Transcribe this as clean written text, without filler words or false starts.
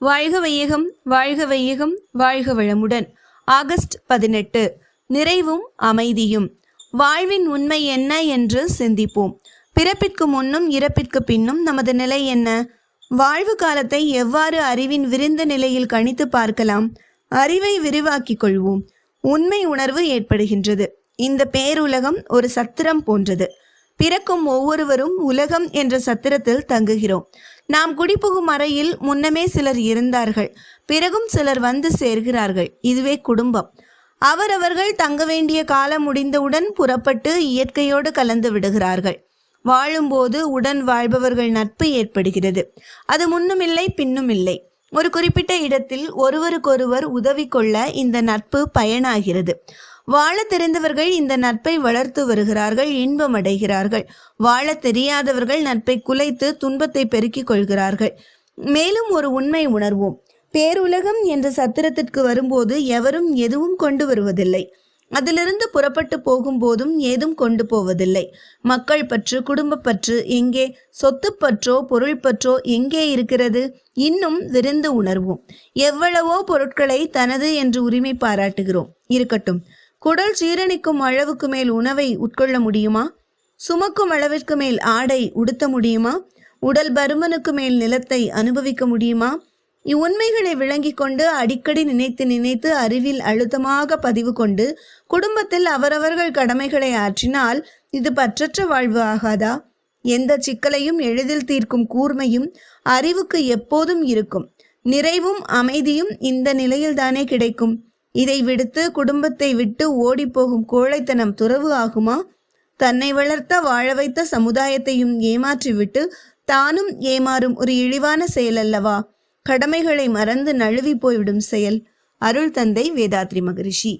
வாழ்க வையகம், வாழ்க வையகம், வாழ்க வளமுடன். ஆகஸ்ட் 18. நிறைவும் அமைதியும். வாழ்வின் உண்மை என்ன என்று சிந்திப்போம். பிறப்பிற்கு முன்னும் இறப்பிற்கு பின்னும் நமது நிலை என்ன? வாழ்வு காலத்தை எவ்வாறு அறிவின் விரிந்த நிலையில் கணித்து பார்க்கலாம்? அறிவை விரிவாக்கிக் கொள்வோம். உண்மை உணர்வு ஏற்படுகின்றது. இந்த பேருலகம் ஒரு சத்திரம் போன்றது. பிறக்கும் ஒவ்வொருவரும் உலகம் என்ற சத்திரத்தில் தங்குகிறோம். நாம் குடிபுகும் அறையில் முன்னமே சிலர் இருந்தார்கள், பிறகும் சிலர் வந்து சேர்கிறார்கள். இதுவே குடும்பம். அவரவர்கள் தங்க வேண்டிய காலம் முடிந்தவுடன் புறப்பட்டு இயற்கையோடு கலந்து விடுகிறார்கள். வாழும்போது உடன் வாழ்பவர்கள் நட்பு ஏற்படுகிறது. அது முன்னும் இல்லை பின்னும் இல்லை. ஒரு குறிப்பிட்ட இடத்தில் ஒருவருக்கொருவர் உதவி கொள்ள இந்த நட்பு பயனாகிறது. வாழ தெரிந்தவர்கள் இந்த நட்பை வளர்த்து வருகிறார்கள், இன்பம் அடைகிறார்கள். வாழ தெரியாதவர்கள் நட்பை குலைத்து துன்பத்தை பெருக்கிக் கொள்கிறார்கள். மேலும் ஒரு உண்மை உணர்வோம். பேருலகம் என்ற சத்திரத்திற்கு வரும்போது எவரும் எதுவும் கொண்டு வருவதில்லை. அதிலிருந்து புறப்பட்டு போகும்போதும் ஏதும் கொண்டு போவதில்லை. மக்கள் பற்று, குடும்ப பற்று எங்கே? சொத்து பற்றோ பொருள் பற்றோ எங்கே இருக்கிறது? இன்னும் விரிந்து உணர்வோம். எவ்வளவோ பொருட்களை தனது என்று உரிமை பாராட்டுகிறோம். இருக்கட்டும். குடல் ஜீரணிக்கும் அளவுக்கு மேல் உணவை உட்கொள்ள முடியுமா? சுமக்கும் அளவிற்கு மேல் ஆடை உடுத்த முடியுமா? உடல் பருமனுக்கு மேல் நிலத்தை அனுபவிக்க முடியுமா? இவ்வுண்மைகளை விளங்கி கொண்டு அடிக்கடி நினைத்து நினைத்து அறிவில் அழுத்தமாக பதிவு கொண்டு குடும்பத்தில் அவரவர்கள் கடமைகளை ஆற்றினால் இது பற்றற்ற வாழ்வு ஆகாதா? எந்த சிக்கலையும் எளிதில் தீர்க்கும் கூர்மையும் அறிவுக்கு எப்போதும் இருக்கும். நிறைவும் அமைதியும் இந்த நிலையில்தானே கிடைக்கும். இதை விடுத்து குடும்பத்தை விட்டு ஓடிப்போகும் கோழைத்தனம் துறவு ஆகுமா? தன்னை வளர்த்த வாழ வைத்த சமுதாயத்தையும் ஏமாற்றிவிட்டு தானும் ஏமாறும் ஒரு இழிவான செயல் அல்லவா? கடமைகளை மறந்து நழுவி போய்விடும் செயல். அருள் தந்தை வேதாத்ரி மகரிஷி.